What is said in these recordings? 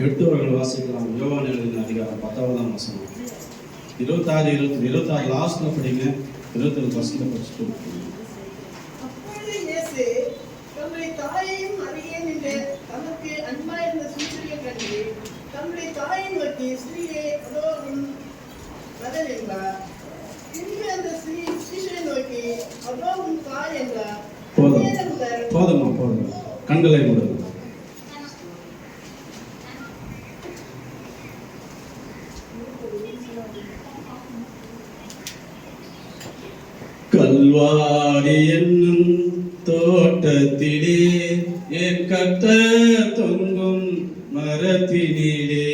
எடுத்தவர்கள் வாசிக்கலாம். யோவான் எழுதின அதிகாரம் 10ஆம் வசனம் 26 26 லாஸ்ட்ல படிங்க. 27 படிச்சுட்டு அப்பொழுது இயேசு தம்முடைய தாயையும் அறியேன் என்று தமக்கு அன்பாயிருந்த சீஷரைக் கண்டு தம்முடைய தாயை நோக்கி, ஸ்ரீயே, அதோ உன் மகன் என்றார். பின்பு அந்த சீஷரை நோக்கி, அதோ உன் தாய் என்றார். போதுமா கண்களை மூடுங்க. கல்வாரி என்னும் தோட்டத்திலே என் கர்த்தர் தொங்கும் மரத்தினிலே,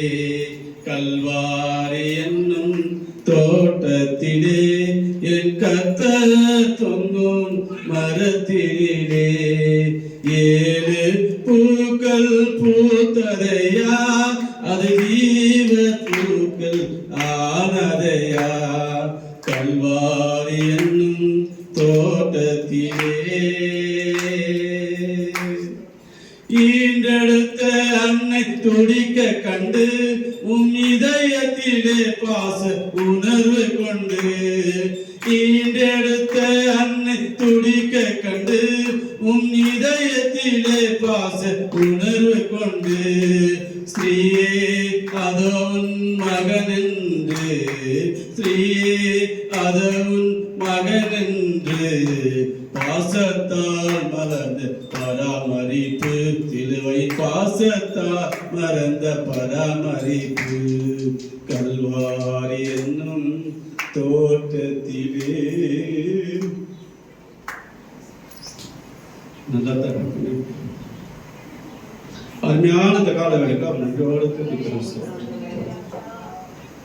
கல்வாரி என்னும் தோட்டத்திலே என் கர்த்தர் தொங்கும் மரத்தினிலே, 7 பூக்கள் பூத்ததையா, அது ஜீவ பூக்கள் ஆனதையா, கல்வாரி என்னும் தோட்டத்திலே. ஈன்றெடுத்த அன்னை துடிக்க கண்டு உம் இதயத்திலே பாச உணர்வு கொண்டு, ஈன்றெடுத்த அன்னை துடிக்க கண்டு உம் இதயத்திலே பாச உணர்வு கொண்டு, ஸ்ரீயே அதோ உன் மகன் என்று, ஸ்ரீயே அதோ உன் மகன் என்று, பாசத்தால் மலர்ந்த பராமரிப்பு, சிலுவை பாசத்தால் மறந்த பராமரிப்பு, கல்வாரி என்னும் தோட்டத்திலே. நல்லா தான் அருமையான இந்த காலங்களுக்கு அவர் நன்றியோடு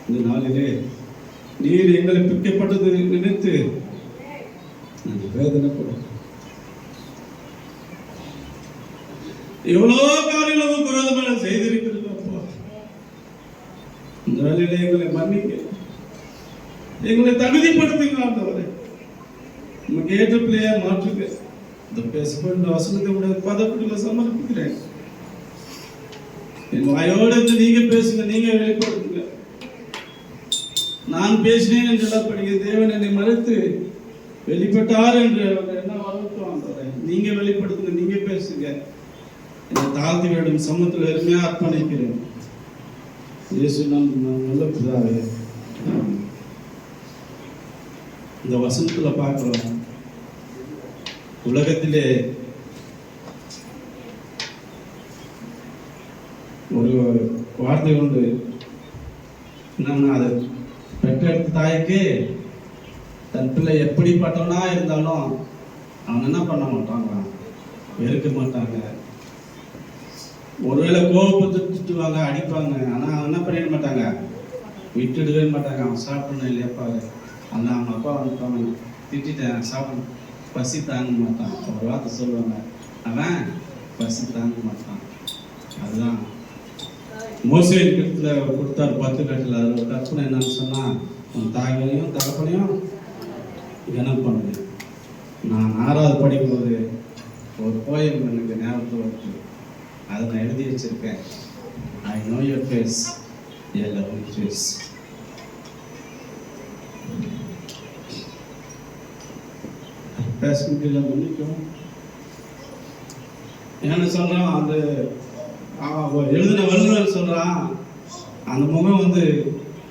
இந்த நாளிலே நீர் எங்களை பிற்கப்பட்டது நினைத்து வேதனைப்படும். எவ்வளோ காரியங்களும் விரோதமாக செய்திருக்கிறது அப்பா. இந்த வேலையில எங்களை மன்னிக்க, எங்களை தகுதிப்படுத்துங்க ஆண்டவரே. நமக்கு ஏற்ற பிள்ளையா மாற்றுங்க. இந்த பேசப்பட்ட வசனத்தை உடைய பதப்பட்டுல சமர்ப்பிக்கிறேன். என் வாயோடு நீங்க பேசுங்க, நீங்க வெளிப்படுத்துங்க. நான் பேசினேன் என்று படிக்க தேவன் என்னை மறுத்து வெளிப்பட்டார் என்று என்ன வரட்டும். நீங்க வெளிப்படுத்துங்க, நீங்க பேசுங்க. என்னை தாழ்த்தி விடும் சமூகத்தில் எருமையா அர்ப்பணிக்கிறேன். இயேசு நல்ல பிதாவே. இந்த வசனத்துல பார்க்கிறோம், உலகத்திலே ஒரு வார்த்தை உண்டு, என்னன்னா அது பெற்றெடுத்த தாய்க்கு தன் பிள்ளை எப்படிப்பட்டவனா இருந்தாலும் அவன் என்ன பண்ண மாட்டாங்க, வெறுக்க மாட்டாங்க. ஒருவேளை கோபப்பட்டு திட்டுவாங்க, அடிப்பாங்க, ஆனால் அவன் என்ன பண்ணிட மாட்டாங்க, விட்டுடவே மாட்டாங்க. அவன் சாப்பிடணும் இல்லையாப்பா, ஆனால் அவங்க அப்பா வந்துட்டாங்க, திட்டேன் சாப்பிட பசி தாங்க மாட்டான். ஒரு வார்த்தை சொல்லுவாங்க, அவன் பசி தாங்க மாட்டான். அதுதான் மோசே இடத்துல கொடுத்தாரு 10 கட்டில். அதில் கற்பனை என்னன்னு சொன்னால், உன் தாய்களையும் தகப்பனையும் கனம் பண்ணுங்க. நான் 6வது படிக்கும்போது ஒரு போயம் எனக்கு ஞாபகத்தில் வருது. அதை நான் எழுதி வச்சிருக்கேன். I know your face, a lovely face. பேச முடியல, மன்னிக்கும். என்ன சொல்றான், அந்த எழுதின வல்லுநர் சொல்றான், அந்த முகம் வந்து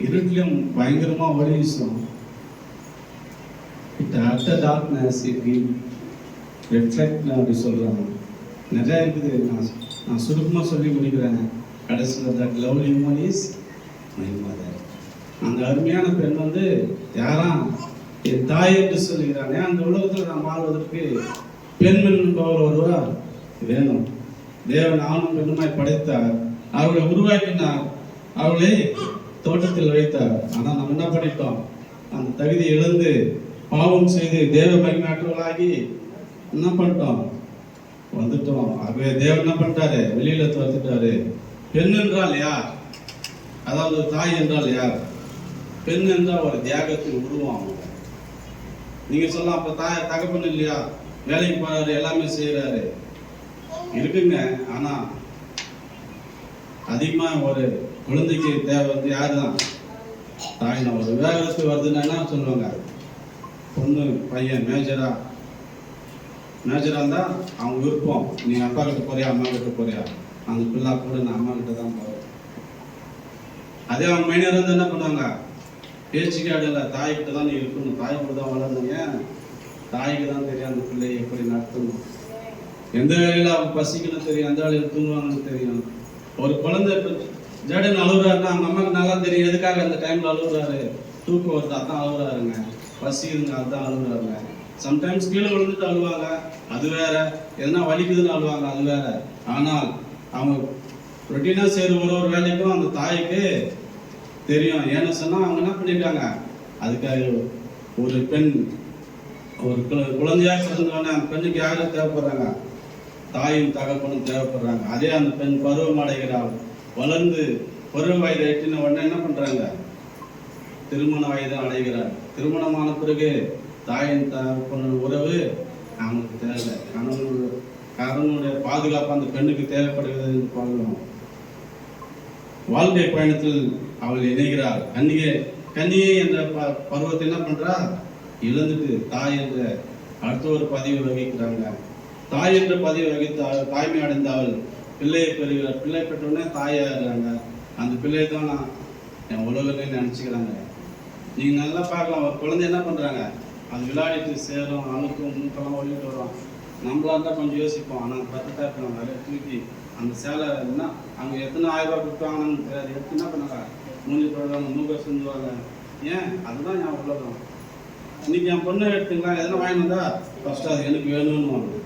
இருட்டிலும் பயங்கரமா ஒளி வீசும். After darkness it will reflect அப்படி சொல்றாங்க. நிறைய இருக்குது. நான் சுருக்கமாக சொல்லி முடிக்கிறேன். கடைசியில் that lovely woman is my mother. அந்த அருமையான பெண் வந்து யாரா, என் தாய் என்று சொல்லுகிறாங்க. அந்த உலகத்தில் நாம் வாழ்வதற்கு பெண் என்பவர் ஒருவர் வேணும். தேவன் ஆணும் பெண்ணுமாய் படைத்தார், அவர்களை உருவாக்கினார், அவர்களை தோட்டத்தில் வைத்தார். ஆனால் நம்ம என்ன பண்ணிட்டோம், அந்த தகுதி இழந்து பாவம் செய்து தேவ மகிமையாற்றவர்களாகி என்ன பண்ணிட்டோம், வந்துட்டோம். ஆகவே தேவன் என்ன பண்ணிட்டாரு, வெளியில துரத்துட்டாரு. பெண் என்றால் யார், அதாவது தாய் என்றால் யார்? பெண் என்றால் ஒரு தியாகத்தின் உருவம். நீங்க சொல்லலாம், அப்ப தாய் தகப்பன் இல்லையா, வேலைக்கு போறாரு, எல்லாமே செய்யறாரு, இருக்குங்க. ஆனா அதிகமாக ஒரு குழந்தைக்கு தேவை வந்து யார் தான்? தாய் தான். ஒரு விவாகரத்து வருதுன்னா என்ன சொல்லுவாங்க? பொண்ணு பையன் மேஜராக இருந்தால் அவங்க விருப்பம், நீ அப்பா கிட்ட போறியா அம்மா கிட்ட போறியா, அந்த பிள்ளை கூட நான் அம்மா கிட்ட தான் போகிறேன். அதே அவங்க மைனர் வந்து என்ன பண்ணுவாங்க? பேச்சுக்கே ஆடல, தாய்கிட்ட தான் நீ இருக்கணும், தாய் கூட தான் வளர்ந்தீங்க, தாய்க்கு தான் தெரியும் அந்த பிள்ளையை எப்படி நடத்தணும், எந்த வேலையில் அவங்க பசிக்கணும் தெரியும், எந்த வேலையில் தூங்குவாங்கன்னு தெரியும். ஒரு குழந்தை இப்போ ஜடன் அழுகுறாருன்னா அவங்க அம்மாவுக்கு நல்லா தெரியும் எதுக்காக அந்த டைமில் அழுகுறாரு, தூக்கம் வருது அதான் அழுகுறாருங்க, பசி இருங்க அதுதான் அழுகுறாருங்க. சம்டைம்ஸ் கீழே விழுந்துட்டு அழுவாங்க, அது வேற, எதனா வலிக்குதுன்னு அழுவாங்க, அது வேற. ஆனால் அவங்க ரொட்டீனாக செய்கிற ஒரு வேலைக்கும் அந்த தாய்க்கு தெரியும். ஏன்னு சொன்னால் அவங்க என்ன பண்ணியிருக்காங்க, அதுக்காக ஒரு பெண் ஒரு குழந்தையாக பிறந்தவொடனே அந்த பெண்ணுக்கு யாரும் தேவைப்படுறாங்க? தாயும் தகப்பனும் தேவைப்படுறாங்க. அதே அந்த பெண் பருவம் அடைகிறாள், வளர்ந்து பருவ வயதை எட்டின உடனே என்ன பண்ணுறாங்க? திருமண வயதை அடைகிறார். திருமணமான பிறகு தாயின் தகப்பன் உறவு அவனுக்கு தேவை, கணவனுடைய பாதுகாப்பு அந்த பெண்ணுக்கு தேவைப்படுகிறது என்று பார்க்கிறோம். வாழ்க்கை பயணத்தில் அவள் இணைகிறாள். கன்னிகை என்ற பருவத்தை என்ன பண்றா? இழந்துட்டு தாய் என்ற அடுத்த ஒரு பதிவை வகிக்கிறாங்க. தாய் என்ற பதிவை வகித்து தாய்மை அடைந்த அவள் பிள்ளையை பெறுகிறார். பிள்ளை பெற்றோடனே தாயாகிறாங்க. அந்த பிள்ளையை தான் நான் என் உலகமே நினச்சிக்கிறாங்க. நீங்க நல்லா பார்க்கலாம், ஒரு குழந்தை என்ன பண்றாங்க? அது விளையாடிட்டு சேரும், அழுக்கும், மூக்கெல்லாம் ஒழிட்டு வரும். நம்மளா இருந்தால் கொஞ்சம் யோசிப்போம். ஆனால் பத்து இருக்கலாம் நிறைய தூக்கி அந்த சேலை என்ன அங்கே எத்தனை 1000 ரூபாய் கொடுத்தாங்கன்னு தெரியாது, எடுத்து என்ன பண்ணாங்க? மூஞ்சி போடுவாங்க, மூக்க செஞ்சுவாங்க. ஏன்? அதுதான் என் உலகம். இன்னைக்கு என் பொண்ணை எடுத்துக்கலாம், எதனா வாங்கி வந்தா ஃபர்ஸ்ட் அது எனக்கு வேணும்னு வாங்க.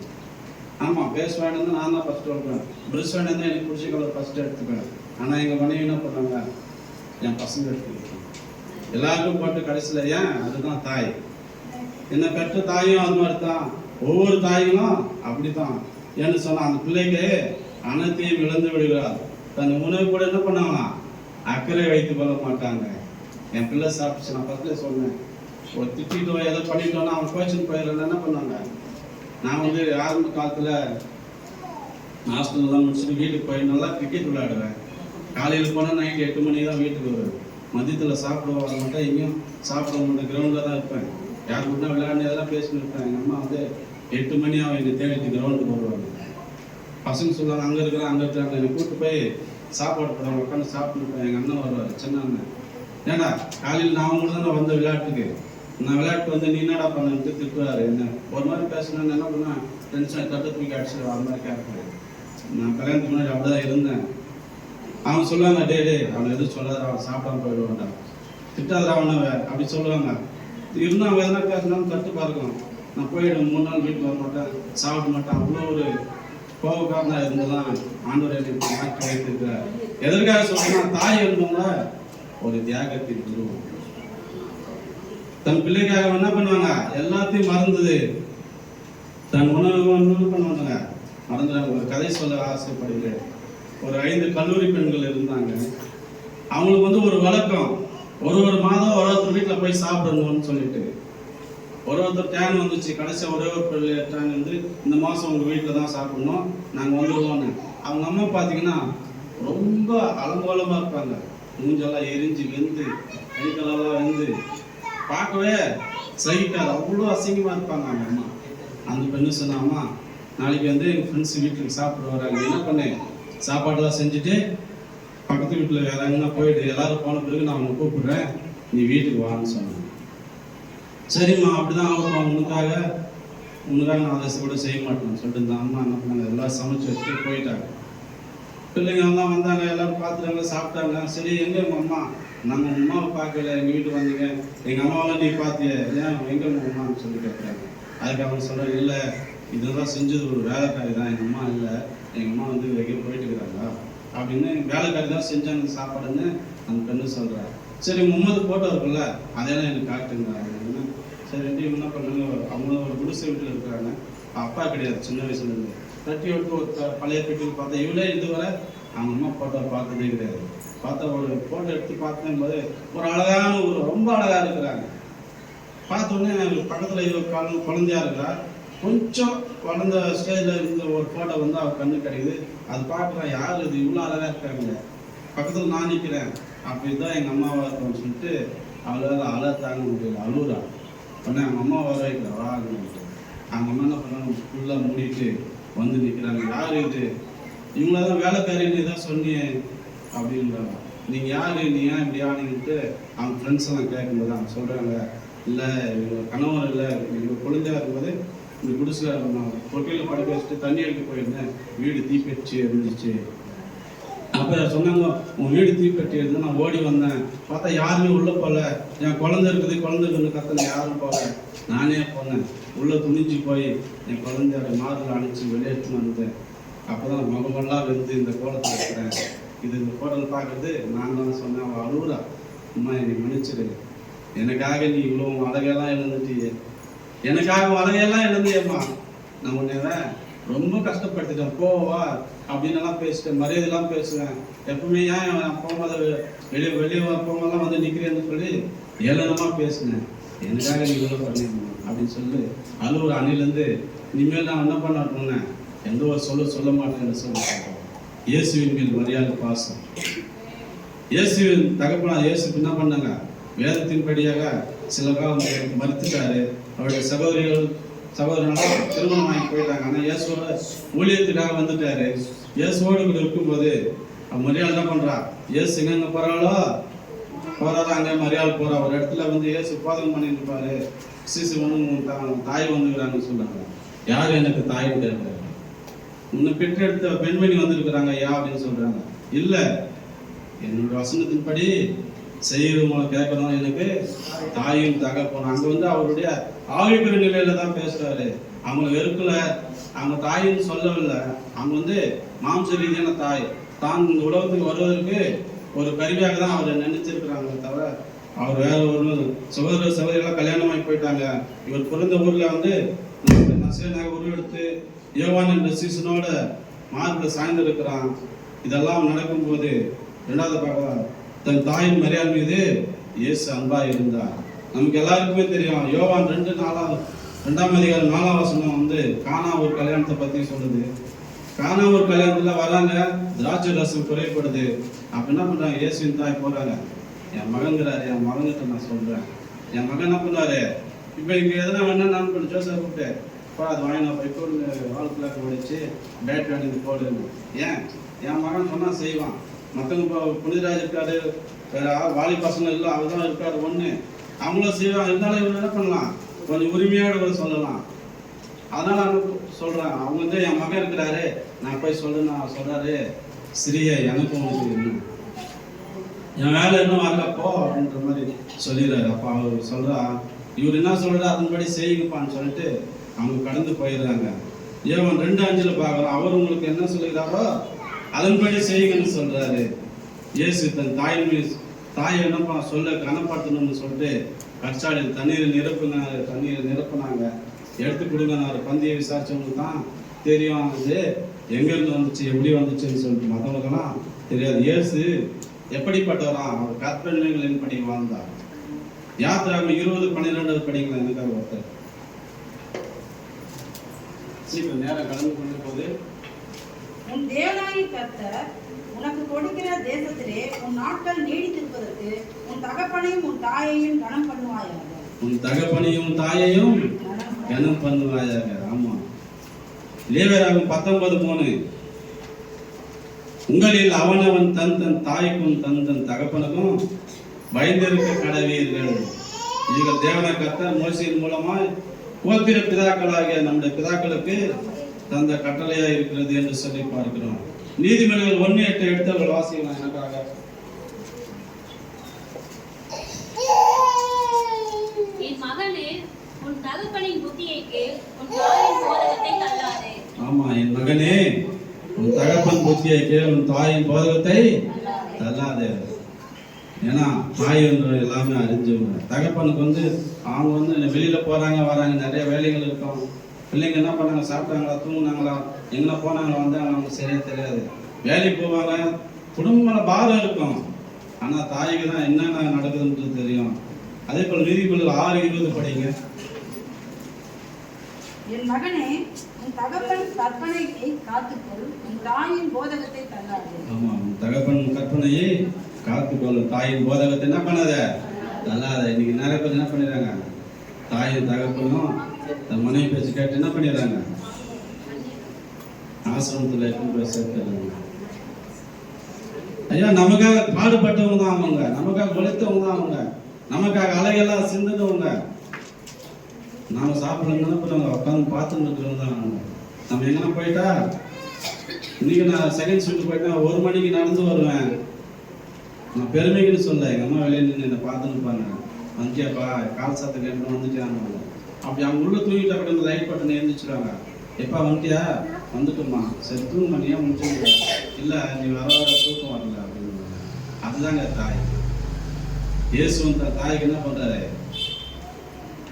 ஆமாம், பேஸ் வாங்கி வந்தால் நான் தான் ஃபர்ஸ்ட் வைப்பேன், ப்ரெஷ் வாங்கி வந்தால் எனக்கு பிடிச்ச கலர் ஃபர்ஸ்ட் எடுத்துப்பேன். ஆனால் எங்கள் மனைவி என்ன பண்ணாங்க? என் பசங்க எடுத்துக்கிட்டேன் எல்லாருக்கும் போட்டு கடைசியில். ஏன்? அதுதான் தாய். என்னை பெற்ற தாயும் அது மாதிரி தான், ஒவ்வொரு தாய்களும் அப்படித்தான். ஏன்னு சொன்னால் அந்த பிள்ளைக்கு அனைத்தையும் இழந்து விடுகிறார். தன் உணவு கூட என்ன பண்ணாங்களாம்? அக்கறை வைத்து கொள்ள மாட்டாங்க. என் பிள்ளை சாப்பிடுச்சு, நான் ஃபர்ஸ்ட்ல சொன்னேன், ஒரு திட்டிட்டோ ஏதோ பண்ணிட்டோன்னா அவன் கோச்சிங் போயிடலன்னா என்ன பண்ணாங்க? நான் வந்து ஆரம்ப காலத்தில் ஹாஸ்டலில் தான் முடிச்சுட்டு வீட்டுக்கு போய் நல்லா கிரிக்கெட் விளையாடுவேன். காலையில் போனால் நைட்டு 8 மணிக்கு தான் வீட்டுக்கு வருவேன். மதியத்தில் சாப்பிட வர மாட்டேன், எங்கேயும் சாப்பிட மாட்டேன், கிரவுண்டில் தான் இருப்பேன். யார் கூட விளையாண்டு எதெல்லாம் பேசின்னு இருப்பேன். எங்கள் அம்மா வந்து 8 மணி அவன் என்னை தேடிட்டு கிரவுண்டுக்கு வருவாங்க. பசங்க சொல்லுவாங்க அங்கே இருக்கிறாங்க அங்கே இருக்கிறாங்க, என்னை கூப்பிட்டு போய் சாப்பாடு போடுவாங்க, உட்காந்து சாப்பிட்டுருப்பேன். எங்கள் அண்ணன் வருவார், சின்ன அண்ணன். ஏன்னா காலையில் நான் கூட தான் வந்த விளையாட்டுக்கு, நான் விளையாட்டு வந்து நீ என்னடா பண்ணுட்டு திட்டுவார். என்ன ஒரு மாதிரி பேசணும்னு என்ன பண்ணேன், டென்ஷன் தட்டு தூக்கி அடிச்சிடுவேன். அது மாதிரி கேட்பேன். நான் கல்யாணத்துக்கு முன்னாடி அப்படிதான் இருந்தேன். அவங்க சொல்லுவாங்க, டே அவனை எதுவும் சொல்லாத, அவன் சாப்பிடாம போயிடுவான்டா, திட்டாத அவனை அப்படி சொல்லுவாங்க. இருந்தால் அவன் எதனா பேசினாலும் தட்டு பார்க்கணும். நான் போயிடுவேன், 3 நாள் வீட்டுக்கு வர மாட்டேன், சாப்பிட மாட்டேன். அவ்வளோ ஒரு கோபக்காரனாக இருந்ததான் ஆண்டவர் என்னை மாற்றி வைத்திருக்கிறார். எதற்காக சொல்றேன்னா, தாய் இருந்தவங்க ஒரு தியாகத்தின் குருவம். தன் பிள்ளைக்காக என்ன பண்ணுவாங்க? எல்லாத்தையும் மறந்தது, தன் உணவு பண்ணுவாங்க, மறந்துடுறாங்க. ஒரு கதை சொல்ல ஆசைப்படுகிறேன். ஒரு 5 கல்லூரி பெண்கள் இருந்தாங்க. அவங்களுக்கு வந்து ஒரு வழக்கம், ஒரு மாதம் ஒருத்தர் வீட்டில் போய் சாப்பிடணும்னு சொல்லிட்டு ஒருத்தர் டேன் வந்துச்சு. கடைசியாக ஒரே ஒரு பிள்ளை டேன் வந்து இந்த மாதம் உங்கள் வீட்டில் தான் சாப்பிடணும், நாங்கள் வந்துடுவோன்னு. அவங்க அம்மா பார்த்தீங்கன்னா ரொம்ப அலங்கோலமாக இருப்பாங்க. மூஞ்செல்லாம் எரிஞ்சு வெந்து, கைகளெல்லாம் வெந்து, பார்க்கவே சகிக்காது, அவ்வளோ அசிங்கமாக இருப்பாங்க அவங்க அம்மா. அந்த பெண்ணு சொன்ன, அம்மா நாளைக்கு வந்து எங்கள் ஃப்ரெண்ட்ஸ் வீட்டுக்கு சாப்பிட வராங்க, என்ன பண்ணேன், சாப்பாடெல்லாம் செஞ்சுட்டு பக்கத்து வீட்டில் வேற எங்கன்னா போயிட்டு எல்லாரும் போன பிறகு நான் உன்னை கூப்பிடுறேன், நீ வீட்டுக்கு வான்னு சொன்னேன். சரிம்மா அப்படிதான் ஆகட்டும், உனக்காக நான் அதை கூட செய்ய மாட்டேன்னு சொல்லிட்டு இந்த அம்மா என்ன பண்ணாங்க, எல்லாம் சமைச்சு வச்சுட்டு போயிட்டாங்க. பிள்ளைங்க எல்லாம் வந்தாங்க, எல்லாரும் பார்த்துட்டாங்க, சாப்பிட்டாங்க. சரி எங்கே உங்கள் அம்மா? நம்ம அம்மாவை பார்க்கல, எங்கள் வீட்டுக்கு வந்தீங்க, எங்கள் அம்மாவை நீ பார்த்திய, ஏன் எங்கே உங்கள் அம்மான்னு சொல்லி கேட்குறாங்க. அதுக்கு அவங்க சொல்கிறேன், இல்லை இதெல்லாம் செஞ்சது ஒரு வேலைக்காரி தான், எங்கள் அம்மா இல்லை, எங்கள் அம்மா வந்து எங்கேயோ போயிட்டு இருக்கிறாங்க அப்படின்னு, வேலைக்காரி தான் செஞ்சாங்க சாப்பாடுன்னு அந்த பெண்ணு சொல்கிறார். சரி மும்மது போட்டோ இருக்குல்ல, அதெல்லாம் எனக்கு காட்டுங்க. சரி என்ன பண்ணாங்க, அவங்க ஒரு குடிசை வீட்டில் இருக்கிறாங்க, அப்பா கிடையாது, சின்ன வயசுலேருந்து தட்டி விட்டு ஒரு பழைய பெட்டியில் பார்த்தா, இவளே இதுவரை அவங்க அம்மா போட்டோ பார்த்ததே கிடையாது. பார்த்தா ஒரு ஃபோட்டோ எடுத்து பார்க்கும்போது ஒரு அழகான ஒரு ரொம்ப அழகாக இருக்கிறாங்க. பார்த்தோன்னே பக்கத்தில் இவ குழந்தையா இருக்கிறா, கொஞ்சம் வளர்ந்த ஸ்டேஜில் இருந்த ஒரு ஃபோட்டோ வந்து அவர் கண்ணு கிடைக்குது. அது பார்க்குறா, யார் இது இவ்வளோ அழகாக இருக்காங்க, பக்கத்தில் நான் நிற்கிறேன். அப்படி தான் எங்கள் அம்மாவை இருக்கணும்னு சொல்லிட்டு அவளால் அழ தாங்க முடியல, அழுகுறா. உடனே அவங்க அம்மா வர வைக்கிறா, வா அப்படின்ட்டு. அவங்க அம்மா என்ன பண்ணாங்க, ஃபுல்லாக மூடிட்டு வந்து நிற்கிறாங்க. யார் இது? இவங்கள தான் வேலைக்காரின்னு தான் சொன்னியே அப்படின்றாங்க. நீங்கள் யார், நீ ஏன் இப்படி ஆனீங்கன்ட்டு அவங்க ஃப்ரெண்ட்ஸ் எல்லாம் கேட்கும்போது அவங்க சொல்கிறாங்க, இல்லை இவங்க கணவர் இல்லை, இவங்க குழந்தையா இருக்கும்போது இந்த குடிசில் நான் கொட்டையில் படுக்க வச்சுட்டு தண்ணி எடுக்க போயிருந்தேன், வீடு தீப்பெட்டி இருந்துச்சு. அப்போ சொன்னாங்க, உன் வீடு தீப்பெட்டி இருந்து நான் ஓடி வந்தேன், பார்த்தா யாருமே உள்ளே போகல, என் குழந்தை இருக்குதுன்னு கத்தனை யாரும் போகல, நானே போனேன், உள்ளே துணிஞ்சு போய் என் குழந்தையோட மாரில் அணைச்சி வெளியேற்றுன்னு வந்தேன். அப்போ தான் முகமெல்லாம் வெந்து இந்த கோலத்தில் இருக்கிறேன். இது இந்த கோலத்தில் பார்க்குறது நான் தான் சொன்னேன். அவள் அழுகுறா, அம்மா என்னை மன்னிச்சிடு, எனக்காக நீ இவ்வளோ அழகையெல்லாம் இழந்துட்டியே, எனக்காக அழகையெல்லாம் இழந்தியம்மா, நான் உன்னை ரொம்ப கஷ்டப்படுத்திட்டேன், போவா அப்படின்னு எல்லாம் பேசிட்டேன், மரியாதையெல்லாம் பேசுவேன், எப்பவுமே ஏன் நான் போகும்போது வெளியே போகும்போதெல்லாம் வந்து நிற்கிறேன்னு சொல்லி ஏளனமாக பேசினேன், எனக்காக நீ இவ்வளோ பண்ணிடணும் அப்படின்னு சொல்லி அழுகுற அணிலேருந்து இனிமேல் நான் என்ன பண்ண எந்த ஒரு சொல்ல மாட்டேன்னு சொல்லி இயேசுவின் மேல் மரியாதை பாசம். இயேசுவின் தகப்பனா இயேசு என்ன பண்ணாங்க, வேதத்தின்படியாக சில காலம் மறுத்துட்டாரு. அவருடைய சகோதரனால திருமணம் வாங்கி போயிட்டாங்க. ஆனால் இயேசுவோட ஊழியத்துக்காக வந்துட்டாரு. இயேசுவோடு கூட இருக்கும்போது மரியாதை என்ன பண்றா, இயேசு எங்க போறாளோ போறாரோ அங்கே மரியாதை போறா. ஒரு இடத்துல வந்து இயேசு போதகம் பண்ணிட்டு இருப்பாரு, சிசு ஒன்று தாய் வந்துக்கிறாங்கன்னு சொல்றாங்க. யார் எனக்கு தாய் கேட்கிறாங்க, உன்னை பெற்றெடுத்த பெண்மணி வந்திருக்கிறாங்க ஐயா அப்படின்னு சொல்றாங்க. இல்லை, என்னோட வசனத்தின்படி செய்யறவங்களை கேட்கணும், எனக்கு தாயும் தகப்பனும். அங்க வந்து அவருடைய ஆவிக்குரிய நிலையில தான் பேசுறாரு. அவங்களை வெறுக்கல, அவங்க தாயின்னு சொல்லவில்லை. அவங்க வந்து மாம்ச ரீதியான தாய் தான் இந்த உலகத்துக்கு வருவதற்கு ஒரு கருவியாக தான் அவரை நினைச்சிருக்கிறாங்களே தவிர அவர் வேற ஒரு சகோதரிகளாக கல்யாணமாகி போயிட்டாங்க. இவர் பிறந்த ஊர்ல வந்து நசரேயனாக உருவெடுத்து யோவான் என்ற சீசனோட மார்பில் சாய்ந்து இருக்கிறான். இதெல்லாம் நடக்கும்போது ரெண்டாவது பார்க்கலாம், தன் தாயின் மரியாதை மீது இயேசு அன்பா இருந்தார். நமக்கு எல்லாருக்குமே தெரியும், யோவான் 2:2 4 வசனம் வந்து கானா ஒரு கல்யாணத்தை பத்தி சொல்லுது. கானா ஒரு கல்யாணத்துல வராங்க, திராட்சை ரசம் குறைப்படுது. அப்ப என்ன பண்றாங்க, இயேசுவின் தாய் போறாங்க, என் மகன்கிறாரு, என் மகன்கிட்ட நான் சொல்றேன். என் மகன் என்ன பண்ணாரு, இப்ப இங்க எதனா வேணா நான் பண்ண ஜோசப் கூப்பிட்டு அது வாங்கினா போய் வாழ்க்கையில ஓடிச்சு பேட் வேண்டியது போடுன்னு. ஏன் என் மகன் சொன்னா செய்வான். மற்றவங்க புனிதராஜ் இருக்காரு, வேற வாலி பசங்க இல்லை, அவர் தான் இருக்காரு ஒன்று, அவங்களும் செய்வாங்க. இருந்தாலும் இவங்க என்ன பண்ணலாம், கொஞ்சம் உரிமையோடு கூட சொல்லலாம். அதனால நான் சொல்றேன், அவங்க வந்து என் மகன் இருக்கிறாரு, நான் போய் சொல்றாரு, சிறிய எனக்கும் என் வேலை இன்னும் வரலப்போ அப்படின்ற மாதிரி சொல்லிடுறாரு. அப்போ அவர் சொல்றா, இவர் என்ன சொல்றாரு அதன்படி செய்யுங்கப்பான்னு சொல்லிட்டு அவங்க கடந்து போயிடுறாங்க. யோவான் 2:5 பார்க்குறோம், அவர் உங்களுக்கு என்ன சொல்லுகிறாரோ அதன்படி செய்யுங்கன்னு சொல்றாரு. இயேசு தன் தாயை என்ன சொல்ல கனப்படுத்தணும்னு சொல்லிட்டு கற்சாடியில் தண்ணீரை நிரப்புனாங்க, எடுத்து கொடுங்கன்னாரு. பந்தியை விசாரிச்சவங்களுக்கு தான் தெரியும் அது எங்கேருந்து வந்துச்சு, எப்படி வந்துச்சுன்னு சொல்லிட்டு, மற்றவங்களுக்கெல்லாம் தெரியாது. இயேசு எப்படிப்பட்டவரா, அவர் கற்பனைகளின் படி வாழ்ந்தார். யாத்திராகமம் 20:12 படிங்களா எனக்காக ஒருத்தர். சீக்கிரம் நேரம் கடந்து கொண்டு போது, உன் தேவனாகிய கர்த்தர் உனக்கு கொடுக்கிற தேசத்திலே உன் நாட்கள் நீடித்திருப்பதற்கு உன் தகப்பனையும் உன் தாயையும் கனம் பண்ணுவாயாக. உன் தகப்பனையும் தாயையும் கனம் பண்ணுவாயாக. ஆமா, லேவியராகமம் 19:3, உங்களில் அவனவன் தன் தாய்க்கும் தன் தகப்பனுக்கும் பயந்திருக்க கடவீர்கள். இவர்கள் தேவனாகிய கர்த்தர் மோசேயின் மூலமா கோத்திர பிதாக்களாகிய நம்முடைய பிதாக்களுக்கு தந்த கட்டளையா இருக்கிறது என்று சொல்லி பார்க்கிறோம். நீதிமொழிகள் 1:8 எடுத்தவர்கள் வாசிக்கலாம் எனக்காக. என் மகனே, உன் தகப்பனின் புத்தியை கேள், உன் தாயின் போதகத்தை தள்ளாதே. ஆமா, என் மகனே, உன் தகப்பன் புத்தியை கேள், உன் தாயின் போதகத்தை தள்ளாதே. ஏன்னா தாய் என்று எல்லாமே அறிஞ்சவங்க. தகப்பனுக்கு வந்து அவங்க வந்து வெளியில போறாங்க வராங்க, நிறைய வேலைகள் இருக்கும். பிள்ளைங்க என்ன பண்ணாங்க, சாப்பிட்டாங்களா, தூங்குனாங்களா, எங்கே போனாங்களா, வந்தாங்களா, அவங்களுக்கு சரியா தெரியாது. வேலைக்கு போவாங்க, குடும்ப பாரம் இருக்கும். ஆனால் தாய்க்கு தான் என்னென்ன நடக்குதுன்றது தெரியும். அதே போல் நீதிமொழிகள் 6:20 படிங்க. என் மகனே, உன் தகப்பன் கற்பனையை காத்துக்கொள், உன் தாயின் போதகத்தை தள்ளாதே. ஆமா, உன் தகப்பன் கற்பனை தகப்பனையே காத்துக்கொள்ளும். தாயின் போதகத்தை என்ன பண்ணாத தள்ளாத. இன்னைக்கு நிறைய பேர் என்ன பண்ணிடுறாங்க, தாயின் தகப்பனும் தன் மனைவி பேச்சு கேட்டு என்ன பண்ணிடுறாங்க, ஆசிரமத்தில் எடுத்து போய் சேர்க்கிறாங்க. ஐயா, நமக்காக பாடுபட்டவங்க தான் அவங்க, நமக்காக உழைத்தவங்க தான் அவங்க, நமக்காக அலையெல்லாம் சிந்துனவங்க. நாம சாப்பிடணும்னா அவங்க உட்காந்து பார்த்துட்டு இருக்கிறவங்க தான் அவங்க. நம்ம எங்கன்னா போயிட்டா, இன்னைக்கு நான் செகண்ட் ஷிஃப்ட் போயிட்டா 1 மணிக்கு நடந்து வருவேன். நான் பெருமைக்குன்னு சொல்ல, எங்கள் அம்மா வெளியே நின்று என்னை பார்த்துன்னு இருப்பாங்க. வந்துட்டியாப்பா, கால் சாத்த கேட்டு வந்துட்டியான்னு. அப்படி அவங்க உள்ள தூங்கிட்ட அப்படி லைட் பட்டன் எழுந்திரிச்சிடுவாங்க. எப்பா வந்துட்டியா, வந்துட்டோம்மா, சரி தூங்க, நீ ஏன் முடிச்சுருக்க, இல்லை நீ வர தூக்கம் வரல அப்படின்னு. அதுதாங்க தாய். இயேசுவன் தன் தாய்க்கு என்ன பண்றாரு,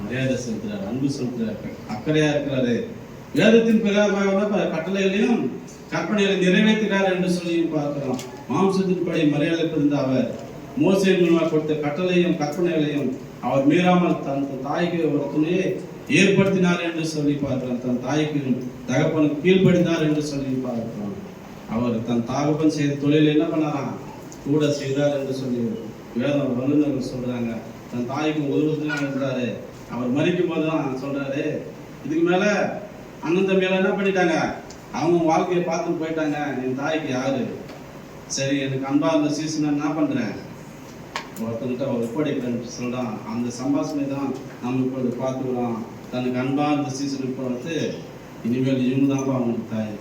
மரியாதை செலுத்துறாரு, அன்பு செலுத்துறாரு, அக்கறையா இருக்கிறாரு. வேதத்தின் பிரகாரமாக கட்டளைகளையும் கற்பனைகளை நிறைவேற்றுகிறார் என்று சொல்லி பார்க்கிறோம். மாம்சத்தின்படி மரியாதை இருந்த அவர் மோசே மூலமாக கொடுத்த கட்டளையும் கற்பனைகளையும் அவர் மீறாமல் தன் தாய்க்கு ஒரு துணையை ஏற்படுத்தினார் என்று சொல்லி பார்க்கிறோம். தன் தாய்க்கு தகப்பனுக்கு கீழ்ப்படிந்தார் என்று சொல்லி பார்க்கிறோம். அவர் தன் தகப்பன் செய்த தொழில் என்ன பண்ணாராம், கூட செய்தார் என்று சொல்லி வேதம் வல்லுநர்கள் சொல்றாங்க. தன் தாய்க்கு உதவுதான் இருந்தாரு. அவர் மறிக்கும் போது தான் சொல்றாரு, இதுக்கு மேல அண்ணன் தம்பியெல்லாம் என்ன பண்ணிட்டாங்க, அவங்க வாழ்க்கையை பார்த்துட்டு போயிட்டாங்க, என் தாய்க்கு யாரு, சரி எனக்கு அன்பா இருந்த சீசனை என்ன பண்றேன், ஒருத்தங்கிட்ட அவர் ஒப்படைக்கிறேன்னு சொல்றான். அந்த சம்பாஷணை தான் நம்ம இப்பொழுது பார்த்துக்கிறோம். தனக்கு அன்பா இருந்த சீசனுக்கு பார்த்து, இனிமேல் இவங்க தான்ப்பா அவங்களுக்கு தாய்,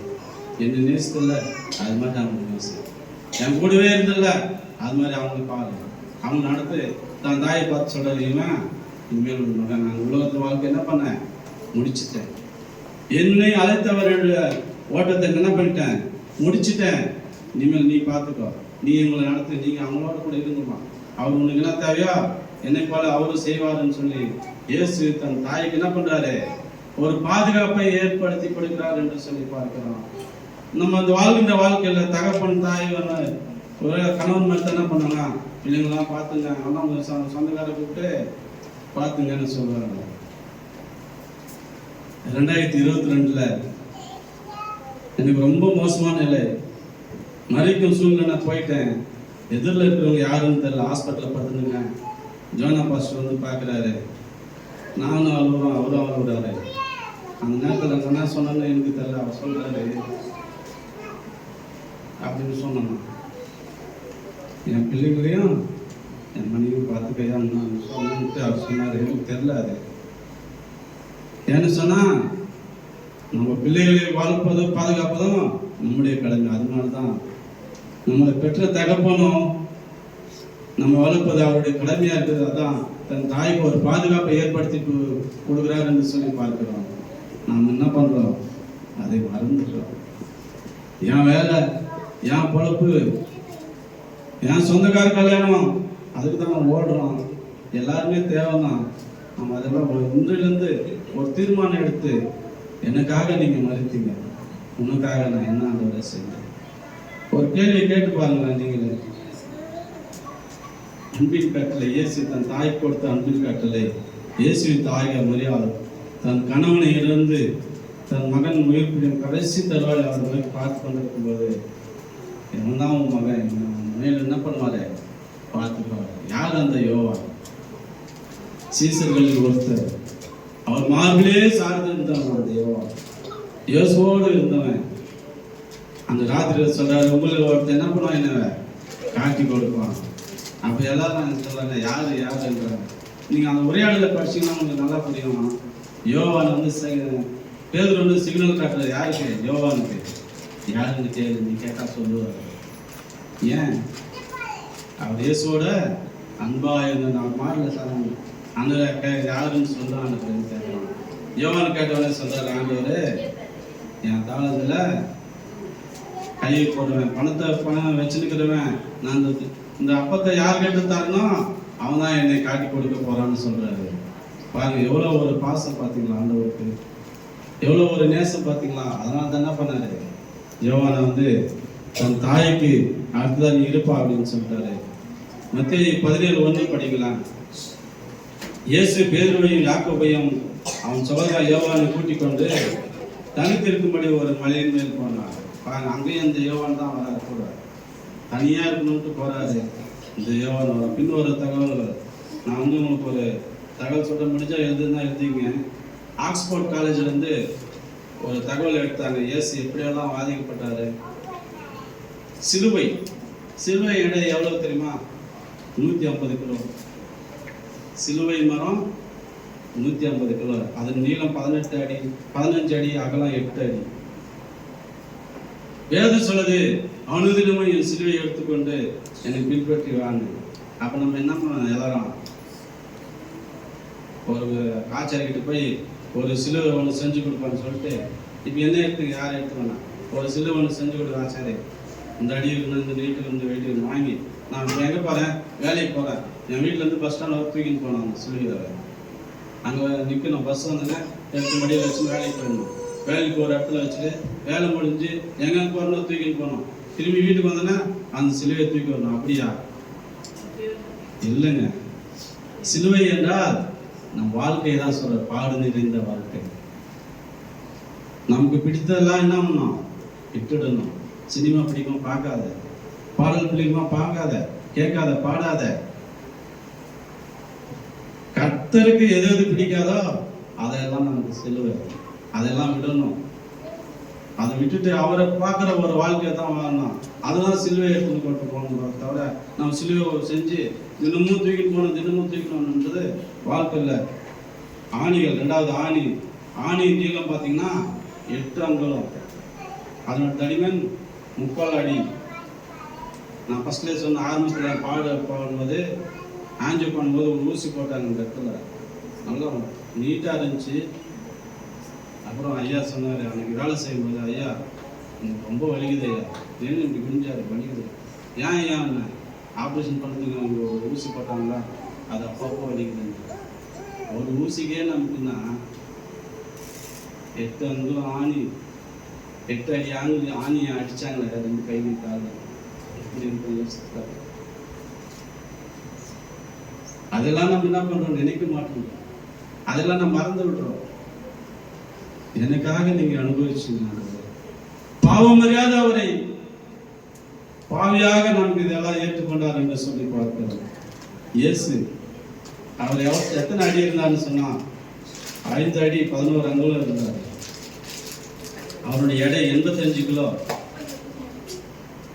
என்ன நேசத்துல அது மாதிரி அவங்களுக்கு நேசம், என் கூடவே இருந்தில்ல அது மாதிரி அவங்களுக்கு பாரு. அவங்க நடத்து தன் தாயை பார்த்து சொல்றாரு, இவன் இனிமேல் மகன், நான் உலகத்து வாழ்க்கை என்ன பண்ணேன், முடிச்சுட்டேன், என்னை அழைத்தவருடைய ஓட்டத்தை என்ன பண்ணிட்டேன், முடிச்சுட்டேன், இனிமேல் நீ பார்த்துக்கோ, நீ இவங்களை நடத்து, நீங்க அவங்களோட கூட இருந்துமா, அவர் உனக்கு என்ன தேவையோ என்னை போல அவரும் செய்வாருன்னு சொல்லி இயேசு தன் தாய்க்கு என்ன பண்றாரு, ஒரு பாதுகாப்பை ஏற்படுத்தி கொடுக்கிறார் என்று சொல்லி பார்க்கிறோம். நம்ம அந்த வாழ்கின்ற வாழ்க்கையில தகப்பன் தாய் ஒரு கணவன் மட்டும் என்ன பண்ணாங்க, பிள்ளைங்களாம் பார்த்துங்க, ஆனால் சொந்தக்காரரை கூப்பிட்டு பார்த்துங்கன்னு சொல்றாங்க. 2022 எனக்கு ரொம்ப மோசமான நிலை, மறிக்கும் சூழ்நிலை நான் போயிட்டேன். எதிரில் இருக்கிறவங்க யாருன்னு தெரியல, ஹாஸ்பிட்டலில் படுத்துங்க. ஜோனா பாஸ்டர் வந்து பார்க்குறாரு, நானும் அழுவுறோம், அவரும் அழுவுறாரு. அந்த நேரத்தில் நான் என்ன சொன்னேன்னு எனக்கு தெரியல. அவர் சொல்றாரு அப்படின்னு சொன்னான், என் பிள்ளைங்களையும் என் மனைவியும் பார்த்துக்கையான்னு சொன்னேன்ட்டு அவர் சொன்னார். எனக்கு தெரியல அது ஏன்னு சொன்னா, நம்ம பிள்ளைகளை வளர்ப்பதும் பாதுகாப்பதும் நம்முடைய கடமை. அதனால்தான் நம்மளை பெற்ற தகப்பனும் நம்ம வளர்ப்பது அவருடைய கடமையா இருக்குது. அதான் தன் தாய்க்கு ஒரு பாதுகாப்பை ஏற்படுத்தி கொடுக்குறார் என்று சொல்லி பார்க்கிறோம். நாம் என்ன பண்றோம், அதை மறந்துடுறோம். என் வேலை, என் பொழப்பு, என் சொந்தக்கார கல்யாணம், அதுக்கு தான் நம்ம ஓடுறோம். எல்லாருமே தேவைதான். நம்ம அதெல்லாம் இன்றிலிருந்து ஒரு தீர்மானம் எடுத்து, எனக்காக நீங்க மறுத்தீங்க, உனக்காக நான் என்ன ஆண்டவரை செய்யணும். ஒரு கேள்வி கேட்டு பாருங்களேன் நீங்களே. அன்பின் கட்டளை, இயேசு தன் தாய் கொடுத்த அன்பின் கட்டளை. இயேசுவின் தாயாக மரியாதை தன் கணவனை இழந்து தன் மகன் உயிர்ப்பிடும் கடைசி தருவாய் அவர்களை பார்த்து கொண்டிருக்கும் போது, இவன் தான் உன் மகன், மேல என்ன பண்ணுவாரு, பார்த்துப்பாரு. யார் அந்த யோவா? சீசர்களில் ஒருத்தர். அவர் மார்பிலே சார்ந்து இருந்தவன் அந்த யோவா, யோசுவோடு இருந்தவன். அந்த ராத்திரியில் சொல்றாரு, உங்களுக்கு ஒருத்தர் என்ன பண்ணுவான், என்ன காட்டி கொடுப்பான். அப்ப எல்லாரும் சொல்றாங்க, யாரு யாருன்றாங்க. நீங்க அந்த உரையாடலை படிச்சீங்கன்னா உங்களுக்கு நல்லா புரியும். யோவான் வந்து பேதுரு வந்து சிக்னல் காட்டுறது யாருக்கு, யோவானுக்கு. யாருன்னு கேளு, நீ கேட்டா சொல்லுவார். ஏன்? அவர் இயேசுவோட அன்பா இருந்த நான் மாறல சார், அந்த யாருன்னு சொல்றான். கேட்கலாம். யோவான் கேட்டவனே சொல்றாரு, ஆண்டவரு என் தாளத்துல கையை போடுவேன், பணம் வச்சுருக்கிறவன், நான் இந்த அப்பத்தை யார் கேட்டு தரணும், அவன் தான் என்னை காட்டி கொடுக்க போறான்னு சொல்றாரு. பாருங்க, எவ்வளோ ஒரு பாசம் பார்த்தீங்களா ஆண்டவருக்கு, எவ்வளோ ஒரு நேசம் பார்த்தீங்களா. அதனால தான் என்ன பண்ணாரு, யோவானை வந்து தன் தாய்க்கு அடுத்ததான் நீ இருப்பா அப்படின்னு சொல்லிட்டாரு. மத்தேயு 17:1 படிக்கலாம். இயேசு பேதுருவையும் யாக்கோபையும் அவன் சகோதரன் யோவானை கூட்டிக் கொண்டு தனித்திருக்கும்படி ஒரு மலையின் மேல் போனார். பாருங்க, அங்கேயும் அந்த யோவான் தான் வராது கூட. தனியாக இருக்கணும்ட்டு போகிறாரு இந்த யோவான். பின் ஒரு தகவல்கள் நான் வந்து உங்களுக்கு ஒரு தகவல் சொல்ல முடிஞ்சா எழுதுனா எழுதிங்க. ஆக்ஸ்போர்ட் காலேஜ்லேருந்து ஒரு தகவல் எடுத்தாங்க. இயேசு எப்படியெல்லாம் பாதிக்கப்பட்டாரு. சிலுவை எடை எவ்வளோ தெரியுமா? 150 கிலோ. சிலுவை மரம் 150 கிலோ. அதன் நீளம் 18 அடி, 15 அடி, அகலம் 8 அடி. வேதம் சொல்லுது, அனுதினமும் என் சிலுவை எடுத்துக்கொண்டு எனக்கு பின்பற்றி வாங்க. அப்ப நம்ம என்ன பண்ணணும்? எல்லாரும் ஒரு ஆச்சாரிக்கிட்ட போய் ஒரு சிலுவை ஒன்று செஞ்சு கொடுப்பான்னு சொல்லிட்டு, இப்போ என்ன எடுத்துங்க, யார் எடுத்துக்கோனா ஒரு சிலுவை ஒன்று செஞ்சு கொடுக்க ஆச்சாரி, இந்த அடி இருக்கணும், இந்த நீட்டு இருந்து வெயிட் இருந்து வாங்கி நான் இப்போ எங்கே போகிறேன், வேலைக்கு போகிறேன், என் வீட்டிலேருந்து பஸ் ஸ்டாண்ட் தூக்கின்னு போனோம். அந்த சிலுவை அங்கே நிற்கணும், பஸ் வந்துங்க 8 மணியில் வச்சு வேலைக்கு போயிடணும். வேலைக்கு ஒரு இடத்துல வச்சுட்டு வேலை முடிஞ்சு எங்கே போகிறோம் தூக்கின்னு போனோம். திரும்பி வீட்டுக்கு வந்தோன்னா அந்த சிலுவையை தூக்கி வரணும். அப்படியா? இல்லைங்க. சிலுவை என்றால் நம் வாழ்க்கையை தான் சொல்ற, பாடு நிறைந்த வாழ்க்கை. நமக்கு பிடித்ததெல்லாம் என்ன பண்ணணும்? விட்டுடணும். சினிமா பிடிக்கும் பார்க்காத, பாடல் பிடிக்குமா பார்க்காத, கேட்காத, பாடாத. கர்த்தருக்கு எது எது பிடிக்காதோ அதெல்லாம் நமக்கு சிலுவை, அதெல்லாம் விடணும். அதை விட்டுட்டு அவரை பார்க்குற ஒரு வாழ்க்கையை தான் வாழணும். அதுதான் சிலுவை எடுத்துன்னு கொண்டு போகணும். தவிர நம்ம சிலுவை செஞ்சு தினமும் தூக்கிட்டு போகணுன்றது வாழ்க்கை இல்லை. ஆணிகள், 2வது ஆணி நீளம் பார்த்தீங்கன்னா 8 அங்குலம், அதனோட தடிமன் 30 அடி. நான் ஃபர்ஸ்ட்லேயே சொன்ன ஆரம்பத்தில் பாடும்போது ஆஞ்சியோ பண்ணும்போது ஒரு ஊசி போட்டாங்க இந்த இடத்துல, நல்லா நீட்டாக இருந்துச்சு. அப்புறம் ஐயா சொன்னார், அன்னைக்கு வேலை செய்யும்போது, ஐயா எனக்கு ரொம்ப வலிக்குது ஐயா, ஏன்னு இப்படி குனிஞ்சாரு, வலிக்குது. ஏன் ஐயா என்ன ஆப்ரேஷன் பண்ணுறதுக்கு அவங்க ஒரு ஊசி போட்டாங்களா, அது அப்பப்போ வலிக்குதுங்க. ஒரு ஊசிக்கே நமக்குன்னா 8 அங்குலம் ஆணி, 8 அடி ஆணியை அடிச்சாங்களே 2 கை கால, எப்படி இருக்கு? அதெல்லாம் நம்ம என்ன பண்றோம்? நினைக்க மாட்டோம். அதெல்லாம் நம்ம மறந்து விடுறோம். எனக்காக நீங்க அனுபவிச்சீங்க. பாவம் அறியாத அவரை பாவியாக நமக்கு இதெல்லாம் ஏற்றுக்கொண்டார் என்று சொல்லி பார்க்கிறோம். இயேசு அவர் எத்தனை அடி இருந்தார்னு சொன்னா 5 அடி 11 அங்குலம் இருந்தார். அவருடைய எடை 85 கிலோ.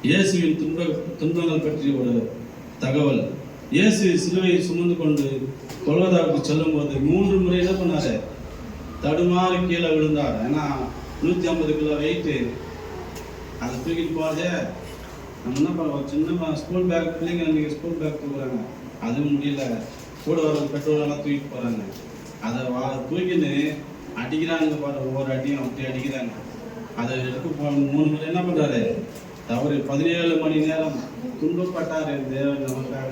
இயேசுவின் துன்பங்கள் பற்றிய ஒரு தகவல். இயேசு சிலுவையை சுமந்து கொண்டு கொல்கத்தாவுக்கு செல்லும் போது 3 முறை என்ன பண்ணாரு? தடுமாறி கீழே விழுந்தார். ஏன்னா 150 கிலோ வெயிட்டு, அதை தூக்கிட்டு போறதே நம்ம என்ன பண்ணுவோம்? சின்ன ஸ்கூல் பேக், பிள்ளைங்க இன்னைக்கு ஸ்கூல் பேக் தூக்குறாங்க, அதுவும் முடியல. கூட வர பெட்ரோல் எல்லாம் தூக்கிட்டு போறாங்க. அதை தூக்கின்னு அடிக்கிறாங்க பாரு, ஒவ்வொரு அடியும் அப்படி அடிக்கிறாங்க. அதை எடுக்க 3 முறை என்ன பண்றாரு? அவர் 17 மணி நேரம் துன்பப்பட்டார். தேவன் நமக்காக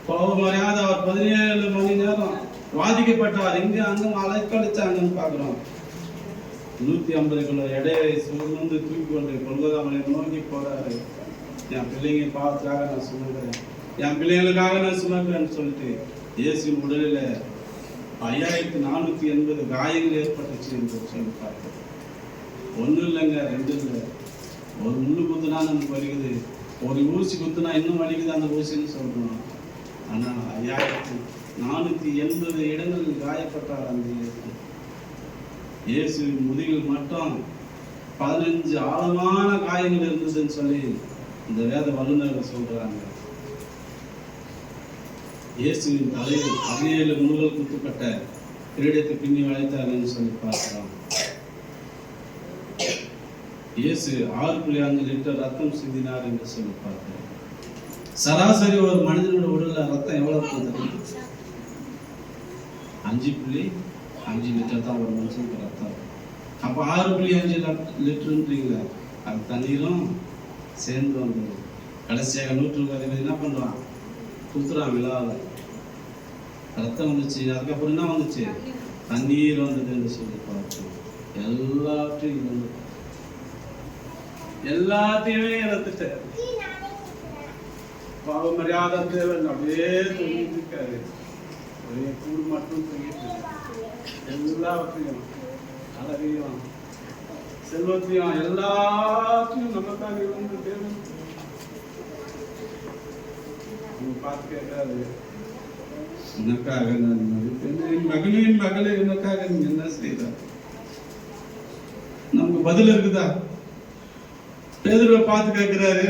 பாவம் அறியாத அவர் 17 மணி நேரம் வாதிக்கப்பட்டார். இங்க அங்கும் அலைக்கழிச்சாங்கன்னு பார்க்கிறோம். 150 கிலோ எடையை சுமந்து தூக்கி கொண்டு கொல்கத்தாவை நோக்கி போறாரு. என் பிள்ளைங்க பாவத்துக்காக நான் சுமக்கிறேன், என் பிள்ளைங்களுக்காக நான் சுமக்கிறேன்னு சொல்லிட்டு இயேசுவின் உடலில் 5480 காயங்கள் ஏற்பட்டுச்சு என்று சொல்லி பார்க்கிறோம். 1 இல்லைங்க, 2 இல்லை. ஒரு முள்ளு குத்துனா நமக்கு வலிக்குது, ஒரு ஊசி குத்துனா இன்னும் வலிக்குது அந்த ஊசின்னு சொல்றோம். ஆனா 5480 இடங்களில் காயப்பட்டார் அந்த இயேசு. முதுகில் மட்டும் 15 ஆழமான காயங்கள் இருந்ததுன்னு சொல்லி இந்த வேத வல்லுநர்கள் சொல்றாங்க. இயேசுவின் தலையில் 17 முள்கள் குத்தப்பட்ட கிரீடத்தை பின்னி வளைத்தார்னு சொல்லி பார்க்கலாம். இயேசு 6.5 லிட்டர் ரத்தம் சிந்தினார் என்று சொல்லி பார்க்கிறோம். சராசரி ஒரு மனிதனோட உடல்ல ரத்தம் எவ்வளவு போகுது? 5.5 லிட்டர் தான் ஒரு மனுஷனுக்கு ரத்தம். அப்போ 6.5 லிட்டருன்றீங்களா? அது தண்ணீரும் சேர்ந்து வந்தது. கடைசியாக 120 என்ன பண்றான்? குத்துறான் விழாவில். ரத்தம் வந்துச்சு, அதுக்கப்புறம் என்ன வந்துச்சு? தண்ணீர் வந்தது என்று சொல்லி பார்த்தோம். எல்லாத்தையுமே இழந்துட்டு பாவம் மரியாதை தேவன் அப்படியே தூங்கிட்டு இருக்காரு. ஒரே கூடு மட்டும் தூங்கிட்டு எல்லாவற்றையும், அழகையும் செல்வத்தையும் எல்லாத்தையும் நமக்காக இருந்து தேவன் பார்த்து கேட்காது, உனக்காக நான் மறித்தேன், என் மகனே என் மகளே உனக்காக நீ என்ன செய்தார்? நமக்கு பதில் இருக்குதா? பேதுருவை பார்த்து கேட்கிறாரு,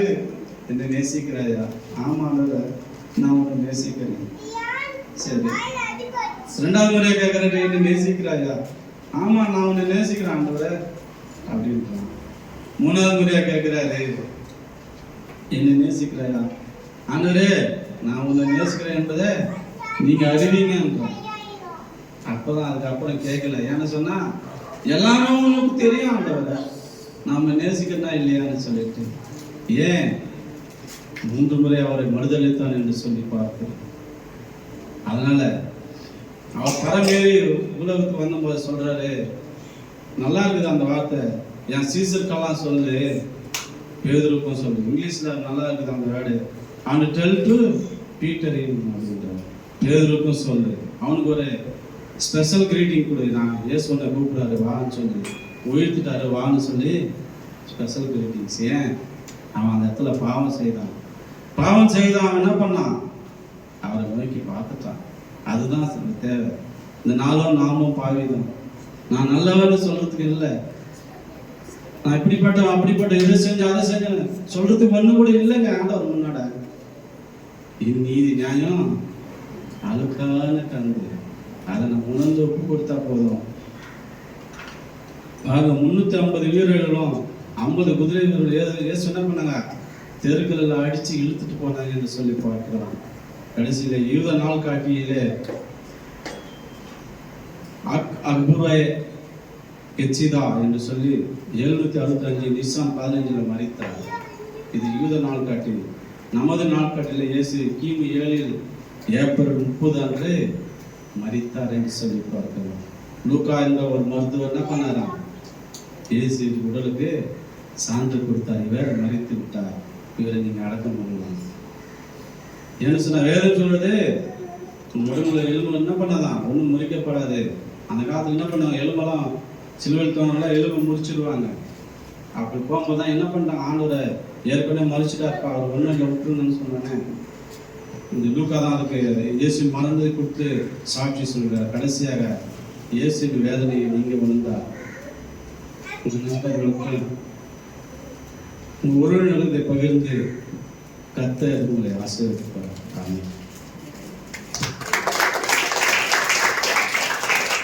என்னை நேசிக்கிறாயா? ஆமாண்டா, நான் உன்னை நேசிக்கிறேன். சரி, ரெண்டாவது முறையா கேட்கிறாரு, என்னை நேசிக்கிறாயா? ஆமா, நான் உன்னை நேசிக்கிறேன் ஆண்டவரே அப்படின்றான். மூணாவது முறையா கேட்கிறாரு, என்னை நேசிக்கிறாயா? ஆண்டவரே, நான் உன்னை நேசிக்கிறேன் என்பதை நீங்க அறிவீங்கன்றான். அப்பதான் அதுக்கப்புறம் கேட்கல. ஏன்னு சொன்னா எல்லாமே உனக்கு தெரியும் ஆண்டவரே, நாம நேசிக்கிறதா இல்லையான்னு சொல்லிட்டு. ஏன் 3 முறை அவரை மறுதளித்தான் என்று சொல்லி பார்க்கிறோம். அதனால அவர் பரமேறி உலகத்துக்கு வந்தபோது சொல்றாரு, நல்லா இருக்குது அந்த வார்த்தை, என் சீசருக்கெல்லாம் சொல்லு, பேதுருக்கும் சொல்லு. இங்கிலீஷ்ல நல்லா இருக்குது அந்த word, and tell to Peter அப்படின்றார். பேதுருக்கும் சொல்லு, அவனுக்கு ஒரு ஸ்பெஷல் கிரீட்டிங் கொடு. நான் இயேசு உன்னை கூப்பிடாரு வான்னு சொல்லி, உயர்த்திட்டாரு வான்னு சொல்லி ஸ்பெஷல் கிரீட்டிங்ஸ். ஏன்? அவன் அந்த இடத்துல பாவம் செய்தான். அவன் என்ன பண்ணான்? அவரை நோக்கி பார்த்துட்டான். அதுதான் தேவை. இந்த நாளும் நாமும் பாவிதான். நான் நல்லவன்னு சொல்றதுக்கு இல்லை, நான் அப்படிப்பட்ட இதை செஞ்சு அதை செஞ்சேன்னு சொல்றதுக்கு ஒண்ணு கூட இல்லைங்க ஆண்டவர் முன்னாட. நீதி நியாயம் அழுக்கான கந்து, அதை நம்ம உணர்ந்து ஒப்பு கொடுத்தா போதும். 350 வீரர்களும் 50 குதிரை வீரர்கள் ஏசு என்ன பண்ணாங்க? தெருக்களில் அடிச்சு இழுத்துட்டு போனாங்க என்று சொல்லி பார்க்கிறோம். கடைசியில யூத நாள் காட்டியிலே அக்புரை கெச்சிதா என்று சொல்லி 765 நிசான் 15 மரித்தார். இது யூத நாள் காட்டி. நமது நாட்காட்டில் இயேசு கிமு 7 ஏப்ரல் 30 அன்று மரித்தார் என்று சொல்லி பார்க்கிறோம். லூக்கா என்ற ஒரு மருத்துவர் என்ன பண்ணாராம்? இயேசு உடலுக்கு சான்று கொடுத்தார், இவர் மரித்து விட்டார், இவரை நீங்க அடக்கம் பண்ணலாம். ஏன்னு சொன்னா வேதம் சொல்றது, உடம்புல எலும்பு என்ன பண்ணாதான் ஒன்றும் முறிக்கப்படாது. அந்த காலத்துல என்ன பண்ணுவாங்க? எலும்பெல்லாம் சிலுவையில் தோணலாம், எலும்பு முறிச்சிடுவாங்க. அப்படி போகும்போது தான் என்ன பண்ணாங்க? ஆண்டவரை ஏற்கனவே மறிச்சுட்டாருப்பா, அவர் ஒன்றும் இல்லை விட்டுருன்னு சொன்னானே. இந்த லூக்கா தான் அதுக்கு இயேசு மறந்து கொடுத்து சாட்சி சொல்கிறார். கடைசியாக இயேசுவின் வேதனையை நீங்க உணர்ந்தார். உறவினர்களை பகிர்ந்து கர்த்தர் உங்களை ஆசீர்வதிப்பார். ஆமென்.